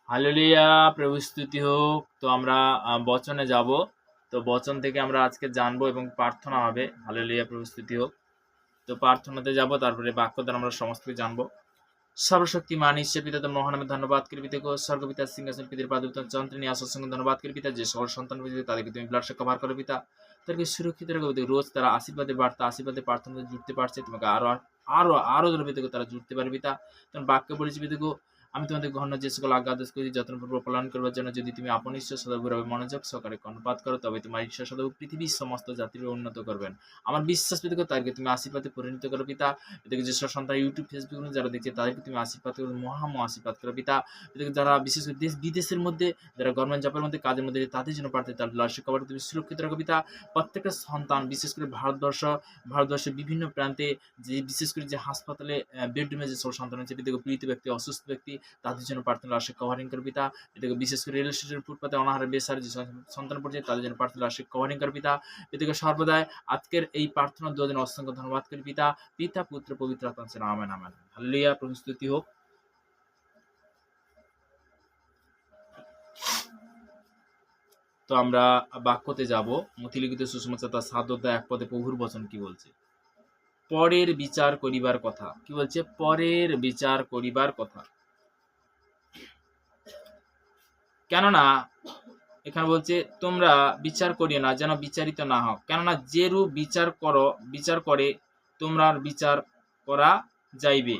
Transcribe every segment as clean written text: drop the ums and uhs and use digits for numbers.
Hallelujah, প্রভু স্তুতি হোক। তো আমরা বচনে যাব। তো বচন থেকে আমরা আজকে জানবো এবং প্রার্থনা হবে। হালেলুয়া, প্রভু স্তুতি হোক। তো প্রার্থনাতে যাব, তারপরে বাক্য দ্বারা আমরা সমস্ত কিছু জানবো। সর্বশক্তিমান ঈশ্বর পিতা, তোর মহানামে ধন্যবাদ কৃপিত স্বর্গপিতা সিংহাসন পিতার পাদুত্তম যন্ত্র নিয়ে আসার সঙ্গে ধন্যবাদ কৃপিতা, যে সকল সন্তান পিতা তাদেরকে তুমি ব্লাড কভার করো পিতা, তাদেরকে সুরক্ষিত রাখো পিতা। রোজ তারা আশীর্বাদের বার্তা আশীর্বাদের প্রার্থনাতে জুড়তে পারছে, তোমাকে আরো আরো আরো পিতাকে তারা জুড়তে পারে পিতা। তোমার বাক্য পড়েছি পিতাকে, আমি তোমাদের ঘন যে সকল আজ্ঞা আদেশ করি যত্নপূর্বক পালন করবার জন্য, যদি তুমি আপন ঈশ্বর সদাগৌরবে মনোযোগ সহকারে কর্ণপাত করো, তবে তোমার ঈশ্বর সদাগর পৃথিবীর সমস্ত জাতির উন্নত করবেন। আমার বিশ্বাস পিতাকে তাদেরকে তুমি আশীর্বাদে পরিণত করো পিতা। এদিকে যেসব সন্তান ইউটিউব ফেসবুক যারা দেখছে তাদেরকে তুমি আশীর্বাদ করো, আশীর্বাদ করো পিতা। এদিকে যারা বিশেষ করে দেশ বিদেশের মধ্যে, যারা গভর্নমেন্ট জবের মধ্যে কাজের মধ্যে, তাদের জন্য প্রার্থী তার লাশিক কবর তুমি সুরক্ষিত রাখো পিতা। প্রত্যেকটা সন্তান, বিশেষ করে ভারতবর্ষের বিভিন্ন প্রান্তে, যে বিশেষ করে যে হাসপাতালে বেডরুমে যে সব সন্তান আছে পিতাকে, পীড়িত ব্যক্তি, অসুস্থ ব্যক্তি, তাদের জন্য প্রার্থনা লাশিক কভারিং করো পিতা। এদিকে বিশেষ করে রেল স্টেশন ফুটপাতে অনাহারে বেসার যে সন্তান পড়ছে তাদের জন্য প্রার্থনা লাশিক কভারিং করো পিতা। এদিকে সর্বদাই আজকের এই প্রার্থনা দেওয়ার জন্য অসংখ্য ধন্যবাদ করি পিতা, পিতা পুত্র পবিত্র আত্মার নামে আমেন আমেন। হালেলুয়া, প্রভু স্তুতি হোক। তো আমরা বাক্যতে যাব। মথিলিখিত সুসমাচার তার ৭ অধ্যায় ১ পদে প্রভুর বচন কি বলছে? পরের বিচার করিবার কথা। কি বলছে? পরের বিচার করিবার কথা। কেননা এখানে বলছে তোমরা বিচার করিও না, যেন বিচারিত না হও। কেননা যেরূপ বিচার করে তোমরা বিচার করা যাইবে।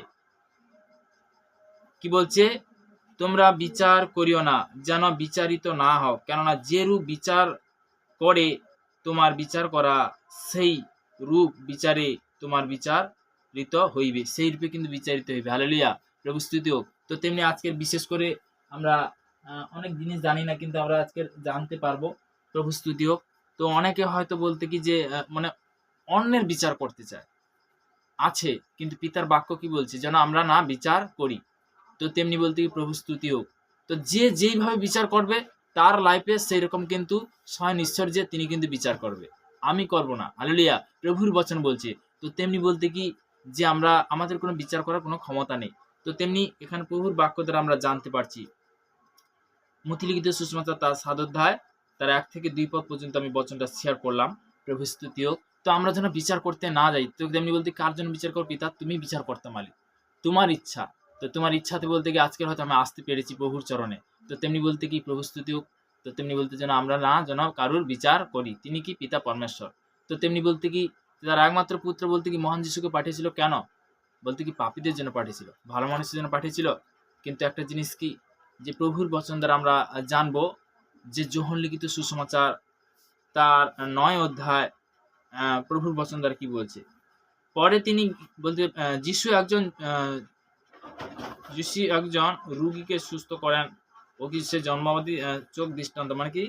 কি বলছে? তোমরা বিচার করিও না, যেন বিচারিত না হও। কেননা যেরূপ বিচার করে তোমার বিচার করা, সেই রূপ বিচারে তোমার বিচারিত হইবে। সেই রূপে কিন্তু বিচারিত হইবে। হালেলুয়া, প্রভু স্তুতি হোক। তো তেমনি আজকের বিশেষ করে আমরা অনেক জিনিস জানি না, কিন্তু আমরা আজকের জানতে পারবো। প্রভু স্তুতি হোক। তো অনেকে হয়তো বলতে কি যে মানে অন্যের বিচার করতে চায় আছে, কিন্তু পিতার বাক্য কি বলছে? যেন আমরা না বিচার করি। তো তেমনি বলতে কি প্রভু স্তুতি হোক। তো যে যেইভাবে বিচার করবে তার লাইফে সেই রকম কিন্তু স্বয়ং ঈশ্বর যে তিনি কিন্তু বিচার করবে, আমি করব না। হালেলুয়া, প্রভুর বচন বলছে। তো তেমনি বলতে কি যে আমরা আমাদের কোনো বিচার করার কোনো ক্ষমতা নেই। তো তেমনি এখানে প্রভুর বাক্য দ্বারা আমরা জানতে পারছি। মথিলিখিত সুসমাচার তার ৭ অধ্যায় তার ১ থেকে ২ পদ পর্যন্ত আমি বচনটা শেয়ার করলাম। প্রভু স্তুতি হোক। তো আমরা যেন বিচার করতে না যাই। তো তেমনি বলতে কার জন্য বিচার করো? পিতা, তুমি বিচার করতে মালিক, তোমার ইচ্ছা। তো তোমার ইচ্ছাতে বলতে গিয়ে আজকের হয়তো আমি আসতে পেরেছি প্রভুর চরণে। তো তেমনি বলতে কি প্রভু স্তুতি হোক। তো তেমনি বলতে যেন আমরা না যেন কারুর বিচার করি। তিনি কি? পিতা পরমেশ্বর। তো তেমনি বলতে কি তার একমাত্র পুত্র বলতে কি মহান যিশুকে পাঠিয়েছিল কেন? বলতে কি পাপীদের জন্য পাঠিয়েছিল, ভালো মানুষের জন্য পাঠিয়েছিল। কিন্তু একটা জিনিস কি, যে প্রভুর বচন দ্বারা আমরা জানবো যে যোহন লিখিত সুসমাচার তার ৯ অধ্যায় প্রভুর বচন দ্বারা কি বলছে? পরে তিনি বলতে যিশু একজন রুগীকে সুস্থ করেন। ও কি? সে জন্মাবধি চোখ দৃষ্টান্ত, মানে কি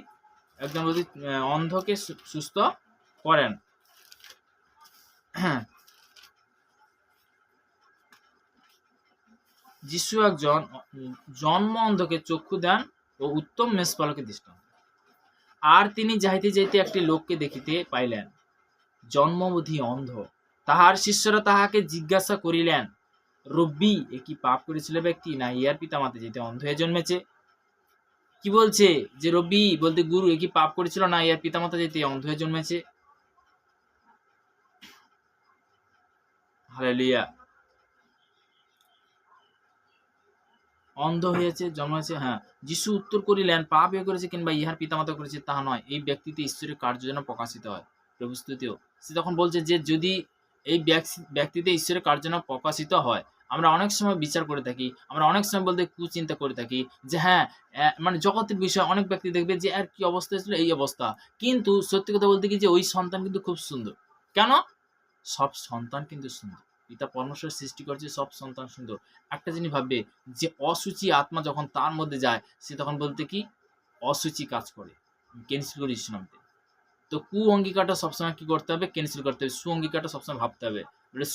একজন অন্ধকে সুস্থ করেন। যিশু একজন জন্ম অন্ধকে চক্ষু দেন ও উত্তম মেষপালকে দৃষ্টান্ত। আর তিনি যাইতে যাইতে একটি লোককে দেখিতে পাইলেন, জন্মবধি অন্ধ। তাহার শিষ্যরা তাহাকে জিজ্ঞাসা করিলেন, রব্বি, এ কি পাপ করেছিল ব্যক্তি, না ইহার পিতামাতা যেতে অন্ধ হয়ে জন্মেছে? কি বলছে? যে রব্বি বলতে গুরু, এ কি পাপ করেছিল, না ইহার পিতামাতা যেতে অন্ধ হয়ে জন্মেছে? হালেলুয়া। অন্ধ হয়েছে, জন্মেছে। হ্যাঁ, যিশু উত্তর করিলেন, পাপ এ করেছে কিংবা ইহার পিতামাতা করেছে তাহা নয়, এই ব্যক্তিতে ঈশ্বরের কার্য যেন প্রকাশিত হয়। প্রভু স্তুতিও। সে তখন বলছে যে যদি এই ব্যক্তিতে ঈশ্বরের কার্য যেন প্রকাশিত হয়। আমরা অনেক সময় বিচার করে থাকি, আমরা অনেক সময় বলতে কুচিন্তা করে থাকি যে হ্যাঁ, মানে জগতের বিষয়ে অনেক ব্যক্তি দেখবে যে আর কি অবস্থা ছিল, এই অবস্থা। কিন্তু সত্যি কথা বলতে কি যে ওই সন্তান কিন্তু খুব সুন্দর। কেন? সব সন্তান কিন্তু সুন্দর। পিতা পরমেশ্বর সৃষ্টি করেছে, সব সন্তান সুন্দর। একটা জিনিস ভাববে, যে অসুচি আত্মা যখন তার মধ্যে যায়, সে তখন বলতে কি অসুচি কাজ করে, ক্যান্সেল করে ঈশ্বর নামতে। তো কু অঙ্গীকারটা সবসময় কি করতে হবে? ক্যান্সেল করতে হবে। সু অঙ্গীকারটা সবসময় ভাবতে হবে,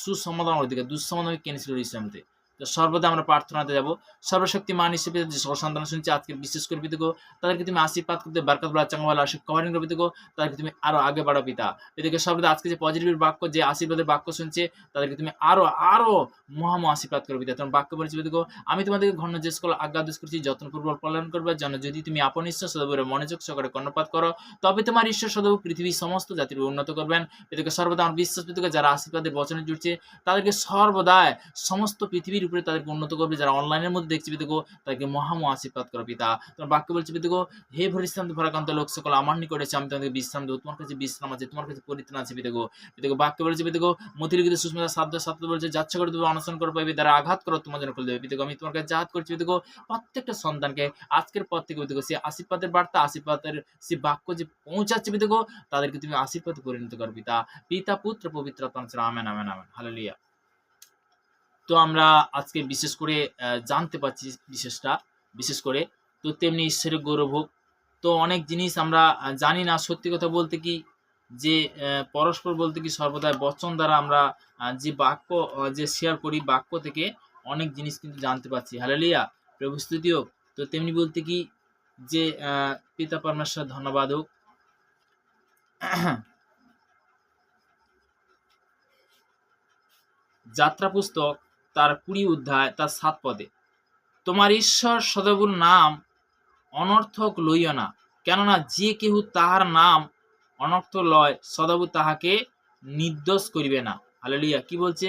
সুসমাধান অধিকার, দুঃসমাধান ক্যান্সেল করে ঈশ্বর নামতে। তো সর্বদা আমরা প্রার্থনাতে যাব। সর্বশক্তি মান হিসেবে যে সকল সন্তান শুনছে আজকে বিশেষ করে পিতাগো, তাদেরকে তুমি আশীর্বাদ করতে বারকাত বলা চাঙ্গা বলা আশীর্বাদ কভারিং করবে পিতাগো, তাদেরকে তুমি আরো আগে বাড়াও পিতা। এদিকে সর্বদা আজকে যে পজিটিভ বাক্য, যে আশীর্বাদের বাক্য শুনছে তাদেরকে তুমি আরো আরো মহামহ আশীর্বাদ করবে পিতা। তোমার বাক্য বলেছি পিতাগো, আমি তোমাদেরকে ঘন যে সকল আজ্ঞা আদেশ করছি যত্নপূর্বক পালন করবে, যেন যদি তুমি আপন ঈশ্বর সদাবরে মনোযোগ সহকারে কর্ণপাত করো, তবে তোমার ঈশ্বর সদাবু পৃথিবীর সমস্ত জাতির উন্নত করবেন। এদিকে সর্বদা আমার বিশ্বাস পিতাগো, যারা আশীর্বাদের বচনে জুড়ছে তাদেরকে সর্বদাই সমস্ত পৃথিবীর উপরে তাদেরকে উন্নত করবে। যারা অনলাইনের মধ্যে দেখছি পিতাগো, তাদেরকে মহামহ আশীর্বাদ করো পিতা। তোমার বাক্য বলছি পিতাগো, হে ভরিশ্রান্ত ভরাক্রান্ত লোক সকল আমার নিকট এসে আমি তোমাদেরকে বিশ্রাম দেবো, তোমার কাছে বিশ্রাম আছে, তোমার কাছে পরিত্রাণ আছে পিতাগো। পিতাগো বাক্য বলছে পিতাগো, মতিলিখিত সুস্মিতা সাধ্য সাধ্য বলছে, যাচ্ছে করে তুমি অনশন করে পাইবে, দ্বারা আঘাত করো তোমার জন্য খুলে দেবে পিতাগো। আমি তোমার কাছে আঘাত করছি পিতাগো, প্রত্যেকটা সন্তানকে আজকের পর থেকে পিতাগো সে আশীর্বাদের বার্তা, আশীর্বাদের সে বাক্য যে পৌঁছাচ্ছে পিতাগো, তাদেরকে তুমি আশীর্বাদে পরিণত করো পিতা। পিতা পুত্র পবিত্র আত্মা আমেন আমেন আমেন হালেলুয়া। তো আমরা আজকে বিশেষ করে জানতে পারছি বিশেষ করে তো তেমনি ঈশ্বরের গৌরব হোক। তো অনেক জিনিস আমরা জানি না, সত্যি কথা বলতে কি যে পরস্পর বলতে কি সর্বদাই বচন দ্বারা আমরা যে বাক্য যে শেয়ার করি, বাক্য থেকে অনেক জিনিস কিন্তু জানতে পারছি। হালেলুয়া, প্রভু স্তুতি হোক। তো তেমনি বলতে কি যে পিতা পরমেশ্বর ধন্যবাদ হোক। যাত্রা পুস্তক তার 20 অধ্যায় তার 7 পদে, তোমার ঈশ্বর সদাবুর নাম অনর্থক লইও না, কেননা যে কেহ তাহার নাম অনর্থক লয় সদাবু তাহাকে নির্দোষ করিবে না। হালেলুয়া। কি বলছে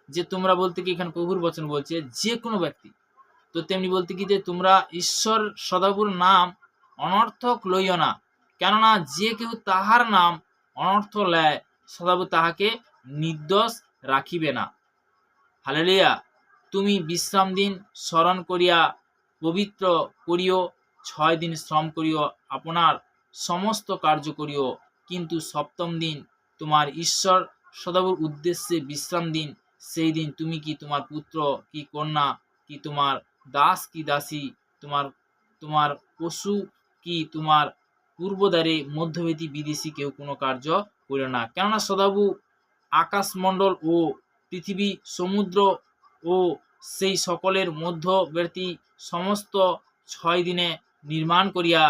যে তোমরা বলতে কি এখানে প্রভুর বচন বলছে যে কোনো ব্যক্তি, তো তেমনি বলতে কি যে তোমরা ঈশ্বর সদাবুর নাম অনর্থক লইও না, কেননা যে কেউ তাহার নাম অনর্থক লয় সদাবু তাহাকে নির্দোষ রাখিবে না। হালেলুয়া। তুমি বিশ্রাম দিন স্মরণ করিয়া পবিত্র করিও, 6 দিন শ্রম করিও, আপনার সমস্ত কার্য করিও, কিন্তু সপ্তম দিন তোমার ঈশ্বর সদাবুর উদ্দেশ্যে বিশ্রাম দিন। সেই দিন তুমি কি তোমার পুত্র কি কন্যা কি তোমার দাস কি দাসী, তোমার পশু কি তোমার পূর্বদ্বারে মধ্যবর্তী বিদেশী কেউ কোনো কার্য করিও না, কেননা সদাবু আকাশমণ্ডল ও পৃথিবী সমুদ্র ও সেই সকলের মধ্যবর্তী সমস্ত 6 দিনে নির্মাণ করিয়া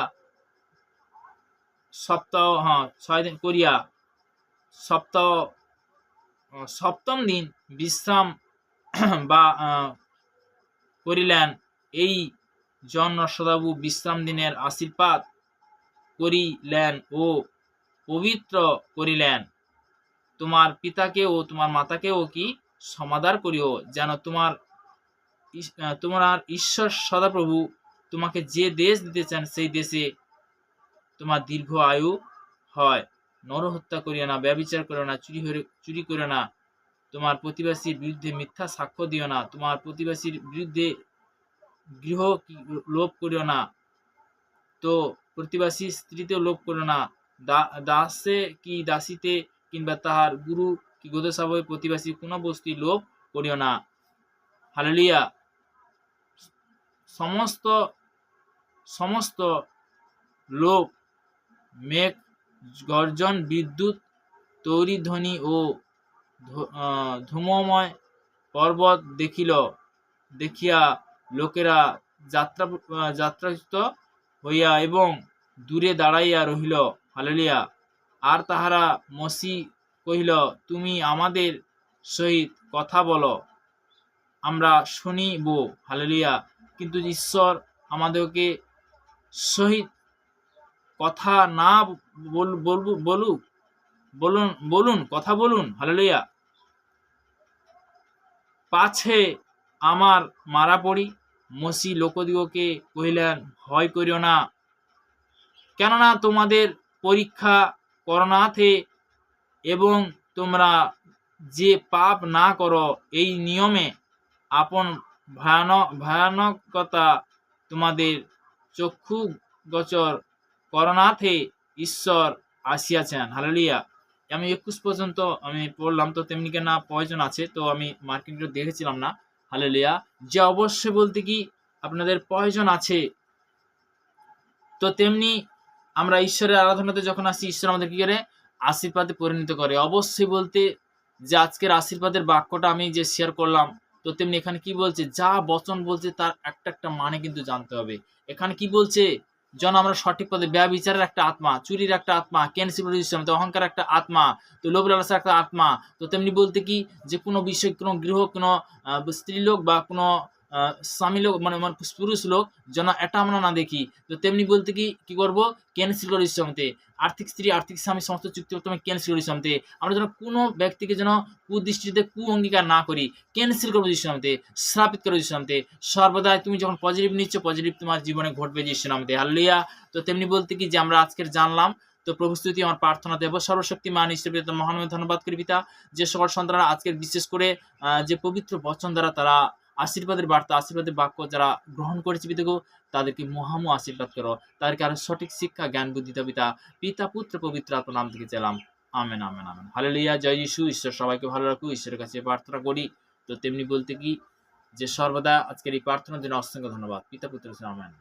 6 দিন করিয়া সপ্তম দিন বিশ্রাম বা করিলেন। এই জন্য সদাবু বিশ্রাম দিনের আশীর্বাদ করিলেন ও পবিত্র করিলেন। তোমার পিতাকে ও তোমার মাতাকেও কি সমাদর করিও, যেন তোমার ঈশ্বর সদাপ্রভু তোমাকে যে দেশ দিতে চান সেই দেশে তোমার দীর্ঘ আয়ু হয়। নরহত্যা করিও না, ব্যভিচার করিও না, চুরি করিও না, তোমার প্রতিবেশীর বিরুদ্ধে মিথ্যা সাক্ষ্য দিও না, তোমার প্রতিবেশীর বিরুদ্ধে গৃহ লোভ করিও না, তো প্রতিবেশী স্ত্রীতেও লোভ করিও না, দাসে কি দাসীতে কিংবা তাহার গুরু কি গোদসাবয় প্রতিবেশী কোনো বস্তু লোভ করিও না। হালেলুয়া। সমস্ত লোভ, মেঘ গর্জন, বিদ্যুৎ, তৈরিধ্বনি ও ধূমময় পর্বত দেখিয়া লোকেরা যাত্রাচ্যুত হইয়া এবং দূরে দাঁড়াইয়া রহিল। হালেলুয়া। আর তাহারা মসি কহিল, তুমি আমাদের সহিত কথা বলো, আমরা শুনিব। হালেলুয়া। কিন্তু ঈশ্বর আমাদেরকে সহিত কথা না বলুন কথা বলুন। হালেলুয়া। পাছে আমার মারা পড়ি। মসি লোকদিগকে কহিলেন, ভয় করিও না, কেননা তোমাদের পরীক্ষা করণার্থে এবং তোমরা যে পাপ না করো এই নিয়মে আপন ভয়ানকতা তোমাদের চক্ষু গোচর করণার্থে ঈশ্বর আসিয়াছেন। হালেলুয়া। আমি 21 পর্যন্ত আমি পড়লাম, তো তেমনি কেনা প্রয়োজন আছে, তো আমি মার্কেটে দেখেছিলাম না। হালেলুয়া। যে অবশ্যই বলতে কি আপনাদের প্রয়োজন আছে, তো তেমনি আমরা ঈশ্বরের আরাধনাতে যখন আসি, ঈশ্বর আমাদের কি করে আশীর্বাদে পরিণত করে। অবশ্যই বলতে যে আজকের আশীর্বাদের বাক্যটা আমি যে শেয়ার করলাম, তো তেমনি এখানে কি বলছে, যা বচন বলছে তার একটা একটা মানে কিন্তু জানতে হবে। এখানে কি বলছে, যেন আমরা সঠিক পথে, ব্যভিচারের একটা আত্মা, চুরির একটা আত্মা, ক্যান্সিল, অহংকার একটা আত্মা, তো লোভ লালসার একটা আত্মা। তো তেমনি বলতে কি, যে কোনো বিষয়, কোনো গৃহ, কোনো স্ত্রীলোক বা কোনো স্বামী লোক, মানে মানে পুরুষ লোক, যেন এটা আমরা না দেখি। তো তেমনি বলতে কি কি করবো, ক্যান্সেল করে দিতে, আর্থিক স্ত্রী, আর্থিক স্বামী সমস্ত চুক্তি তুমি ক্যান্সেল করে দিতে। আমরা যেন কোনো ব্যক্তিকে যেন কুদৃষ্টিতে, কু অঙ্গীকার না করি, ক্যান্সেল করে দিতে, শ্রাপিত করে দিতে। সর্বদাই তুমি যখন পজিটিভ নিচ্ছ, পজিটিভ তোমার জীবনে ঘটবে দিতে। হাল্লেলুয়া। তো তেমনি বলতে কি, যে আমরা আজকের জানলাম, তো প্রভু স্তুতি, আমার প্রার্থনা দেব সর্বশক্তিমান হিসেবে মহানভাবে ধন্যবাদ করি পিতা, যে সকল সন্তানরা আজকের বিশেষ করে যে পবিত্র বচন দ্বারা তারা আশীর্বাদের বার্তা, আশীর্বাদের বাক্য যারা গ্রহণ করেছে পিতা গো, তাদেরকে মহামু আশীর্বাদ করো, তাদেরকে আরো সঠিক শিক্ষা, জ্ঞান বুদ্ধি দাও পিতা, পিতা পুত্র পবিত্র আত্মার নাম থেকে চাইলাম। Amen, amen, amen. হালেলুয়া। জয় যিশু। ঈশ্বর সবাইকে ভালো রাখুক, ঈশ্বরের কাছে প্রার্থনা করি। তো তেমনি বলতে কি, যে সর্বদা আজকের এই প্রার্থনার জন্য অসংখ্য ধন্যবাদ। পিতা পুত্র আমেন।